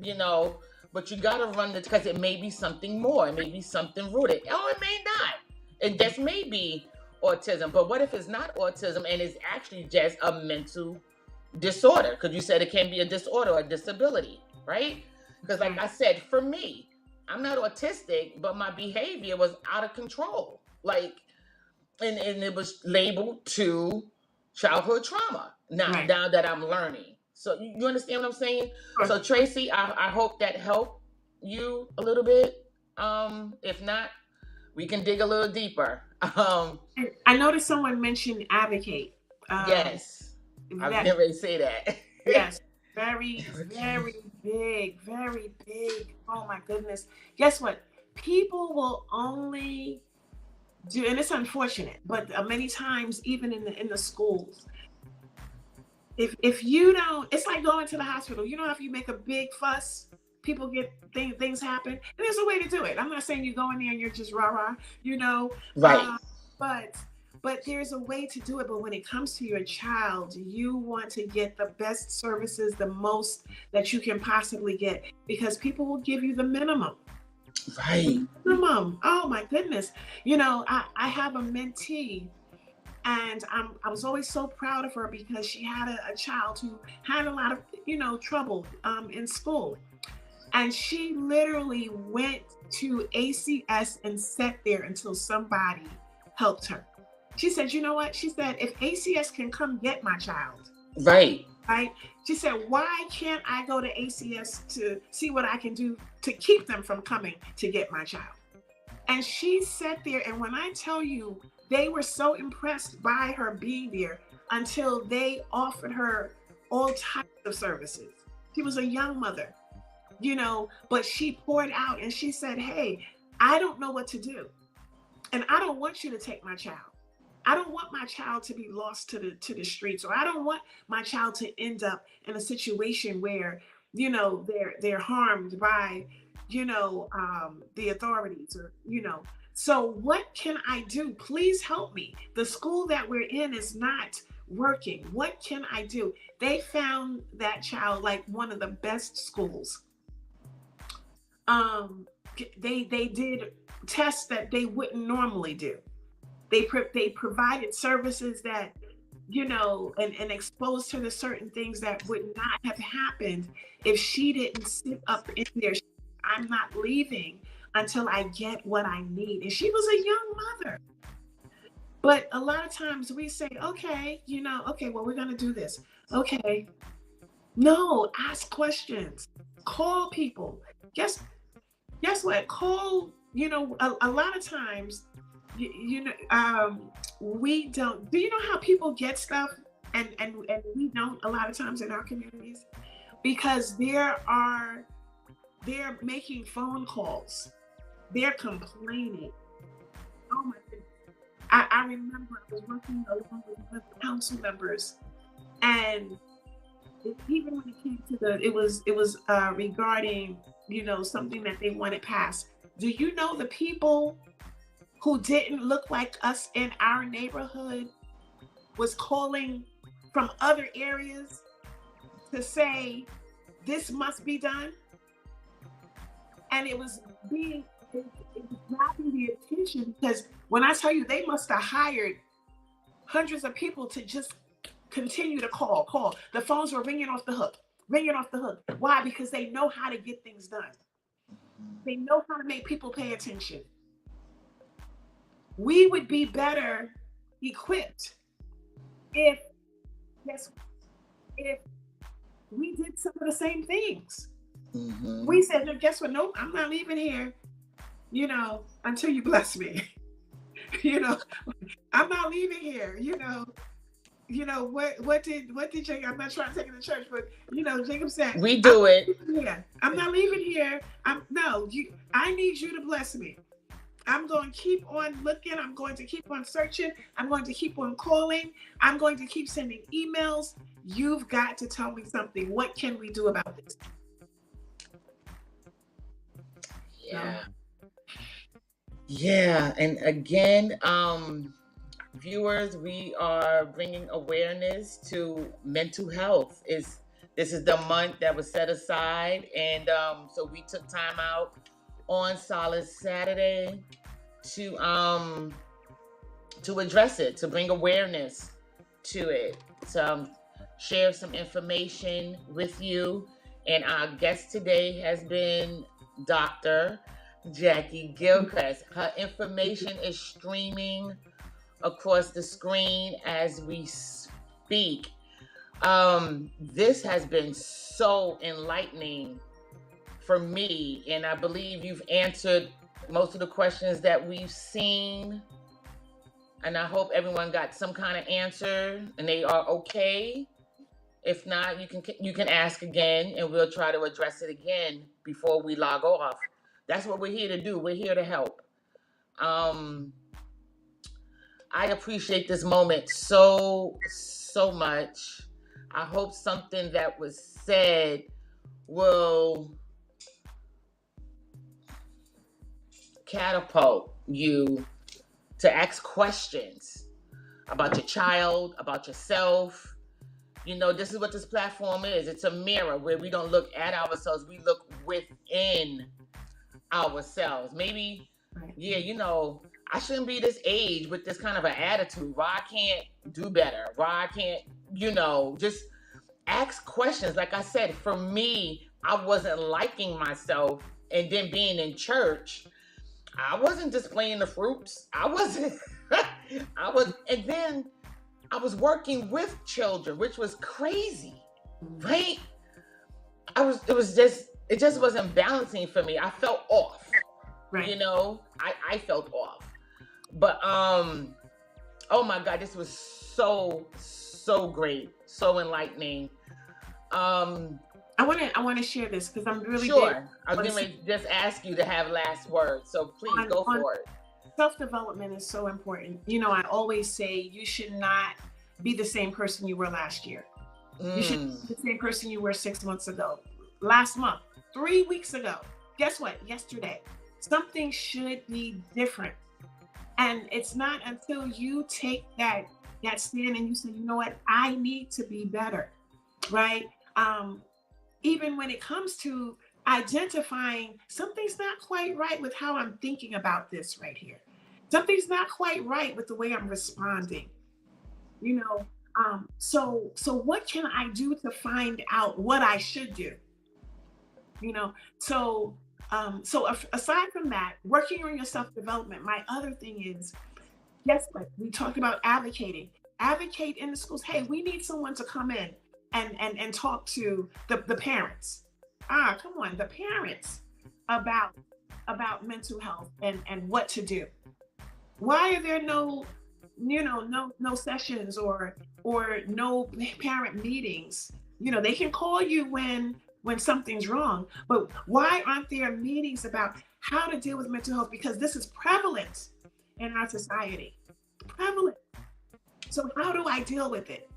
you know. But you got to run this, because it may be something more. It may be something rooted. Oh, it may not. It just may be autism. But what if it's not autism and it's actually just a mental disorder? Because you said it can be a disorder or a disability, right? Because like I said, for me, I'm not autistic, but my behavior was out of control. Like, and it was labeled to childhood trauma. Now that I'm learning. So you understand what I'm saying? Sure. So Tracy, I hope that helped you a little bit. If not, we can dig a little deeper. I noticed someone mentioned advocate. Yes, I was getting ready to say that. Yes, very, very big, very big. Oh my goodness. Guess what? People will only do, and it's unfortunate, but many times, even in the schools, if you don't, it's like going to the hospital. You know, if you make a big fuss, people get things happen. And there's a way to do it. I'm not saying you go in there and you're just rah-rah, you know. Right. But there's a way to do it. But when it comes to your child, you want to get the best services, the most that you can possibly get, because people will give you the minimum. Right. Minimum. Oh my goodness. You know, I have a mentee, and I was always so proud of her, because she had a child who had a lot of, you know, trouble in school. And she literally went to ACS and sat there until somebody helped her. She said, you know what? She said, if ACS can come get my child. Right. Right. She said, why can't I go to ACS to see what I can do to keep them from coming to get my child? And she sat there. And when I tell you, they were so impressed by her being there until they offered her all types of services. She was a young mother, you know, but she poured out, and she said, hey, I don't know what to do. And I don't want you to take my child. I don't want my child to be lost to the streets, or I don't want my child to end up in a situation where, you know, they're harmed by, you know, the authorities, or, you know. So what can I do? Please help me. The school that we're in is not working. What can I do? They found that child like one of the best schools. They did tests that they wouldn't normally do. They provided services that, you know, and exposed her to certain things that would not have happened if she didn't sit up in there. I'm not leaving until I get what I need. And she was a young mother. But a lot of times we say, okay, you know, okay, well, we're going to do this. Okay. No, ask questions. Call people. Guess what? Call, you know, a lot of times, you know, we don't. Do you know how people get stuff and we don't a lot of times in our communities? Because they're making phone calls. They're complaining. Oh my goodness. I remember I was working along with council members, and even when it came to it was regarding, something that they wanted passed. Do you know the people who didn't look like us in our neighborhood was calling from other areas to say this must be done? And it was grabbing the attention, because when I tell you, they must have hired hundreds of people to just continue to call. The phones were ringing off the hook. Why? Because they know how to get things done. They know how to make people pay attention. We would be better equipped if we did some of the same things. Mm-hmm. We said, no, guess what? Nope, I'm not leaving here, until you bless me. I'm not leaving here. What did Jacob? I'm not trying to take it to church, but Jacob said, we do it. Yeah, I'm not leaving here. I need you to bless me. I'm going to keep on looking. I'm going to keep on searching. I'm going to keep on calling. I'm going to keep sending emails. You've got to tell me something. What can we do about this? Yeah. And again, viewers, we are bringing awareness to mental health. This is the month that was set aside, and so we took time out on Solace Saturday to address it, to bring awareness to it, to share some information with you. And our guest today has been Dr. Jakki Gilchrist. Her information is streaming across the screen as we speak. This has been so enlightening for me, and I believe you've answered most of the questions that we've seen, and I hope everyone got some kind of answer and they are okay. If not, you can ask again, and we'll try to address it again before we log off. That's what we're here to do. We're here to help. I appreciate this moment so much. I hope something that was said will catapult you to ask questions about your child, about yourself. This is what this platform is. It's a mirror where we don't look at ourselves, we look within ourselves. Maybe, I shouldn't be this age with this kind of an attitude. Why I can't do better? Why I can't, just ask questions. Like I said, for me, I wasn't liking myself, and then being in church, I wasn't displaying the fruits. And then I was working with children, which was crazy, right? It just wasn't balancing for me. I felt off, right? I felt off. But, oh my God, this was so great, so enlightening. I want to share this because I'm really sure. I was going to just ask you to have last words, so please go for it. Self-development is so important. I always say you should not be the same person you were last year. You should be the same person you were 6 months ago, last month, 3 weeks ago. Guess what? Yesterday. Something should be different. And it's not until you take that stand and you say, you know what, I need to be better, right? Even when it comes to identifying something's not quite right with how I'm thinking about this right here. Something's not quite right with the way I'm responding. So what can I do to find out what I should do? So aside from that, working on your self-development, my other thing is, guess what? We talked about advocating. Advocate in the schools. Hey, we need someone to come in and talk to the parents. Come on, the parents about mental health and what to do. Why are there no sessions or no parent meetings? They can call you when something's wrong, but why aren't there meetings about how to deal with mental health? Because this is prevalent in our society. Prevalent. So how do I deal with it?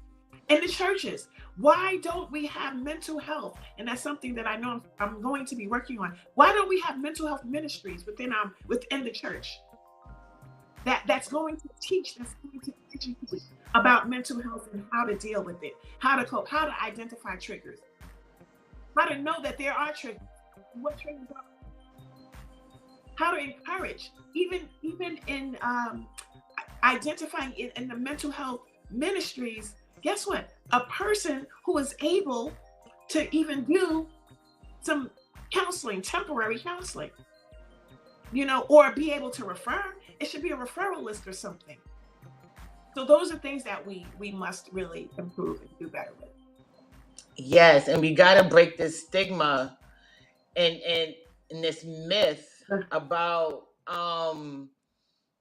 in the churches. Why don't we have mental health? And that's something that I know I'm going to be working on. Why don't we have mental health ministries within the church that's going to teach, that's going to educate about mental health and how to deal with it, how to cope, how to identify triggers, how to know that there are triggers, what triggers are, how to encourage, even in identifying it in the mental health ministries. Guess what? A person who is able to even do some counseling, temporary counseling, or be able to refer. It should be a referral list or something. So those are things that we must really improve and do better with. Yes, and we got to break this stigma and this myth about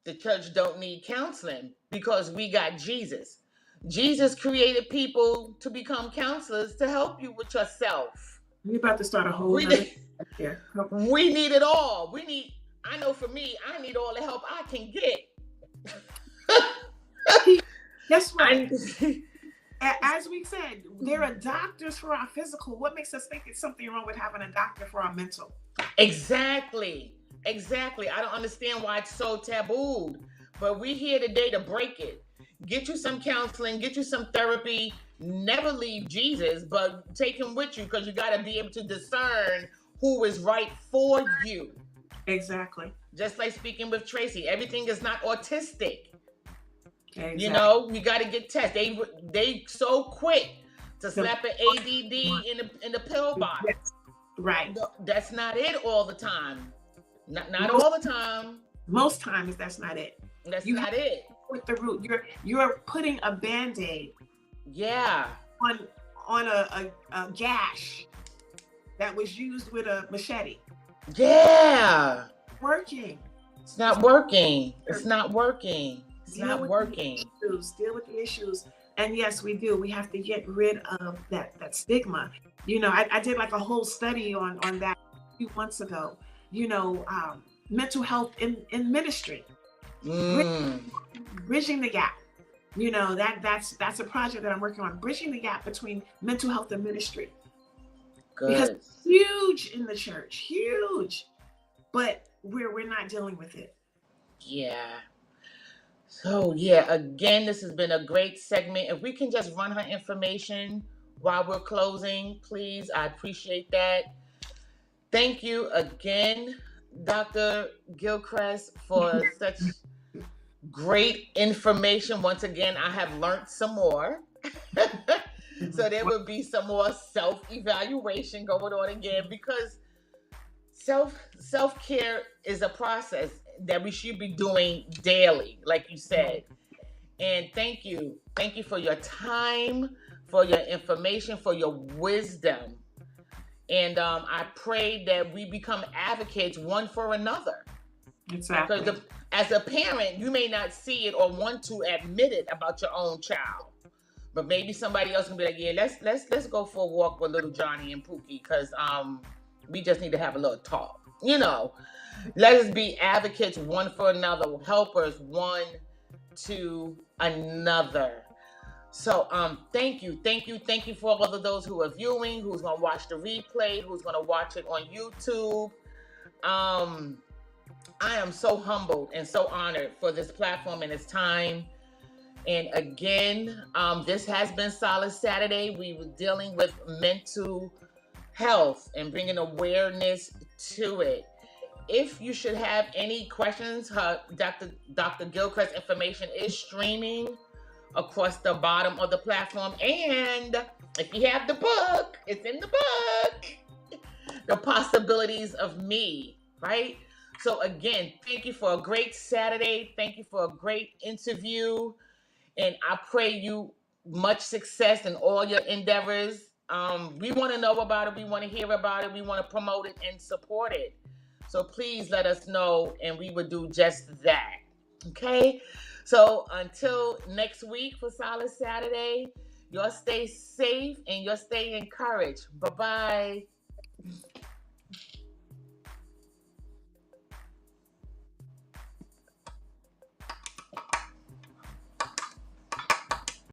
the church don't need counseling because we got Jesus. Jesus created people to become counselors to help you with yourself. You're about to start a whole we need it all. I know for me, I need all the help I can get. Guess what? As we said, there are doctors for our physical. What makes us think it's something wrong with having a doctor for our mental? Exactly. I don't understand why it's so tabooed, but we're here today to break it. Get you some counseling, get you some therapy. Never leave Jesus, but take him with you because you got to be able to discern who is right for you. Exactly. Just like speaking with Tracy, everything is not autistic. Exactly. You got to get tested. They so quick to slap an ADD in the pill box. Yes. Right. No, that's not it all the time. Not all the time. Most times that's not it. That's not it. With the root, you're putting a Band-Aid. Yeah. On a gash that was used with a machete. Yeah. It's not working. Deal with the issues. And yes, we do. We have to get rid of that stigma. I did like a whole study on that a few months ago. Mental health in ministry. Bridging the gap. That's a project that I'm working on. Bridging the gap between mental health and ministry. Good. Because it's huge in the church. Huge. But we're not dealing with it. Yeah. So again, this has been a great segment. If we can just run her information while we're closing, please, I appreciate that. Thank you again, Dr. Gilchrist, for such great information. Once again, I have learned some more. So there will be some more self-evaluation going on again, because self-care is a process that we should be doing daily, like you said. And thank you for your time, for your information, for your wisdom. And I pray that we become advocates one for another. Exactly. Because as a parent, you may not see it or want to admit it about your own child, but maybe somebody else can be like, yeah, let's go for a walk with little Johnny and Pookie, because we just need to have a little talk. Let us be advocates one for another, helpers one to another. So thank you for all of those who are viewing, who's going to watch the replay, who's going to watch it on YouTube. I am so humbled and so honored for this platform and its time. And again, this has been Solace Saturday. We were dealing with mental health and bringing awareness to it. If you should have any questions, Dr. Gilchrist's information is streaming across the bottom of the platform. And if you have the book, it's in the book. The Possibilities of Me, right? So again, thank you for a great Saturday. Thank you for a great interview. And I pray you much success in all your endeavors. We want to know about it. We want to hear about it. We want to promote it and support it. So please let us know, and we will do just that. Okay? So until next week for Solace Saturday, y'all stay safe and y'all stay encouraged. Bye-bye.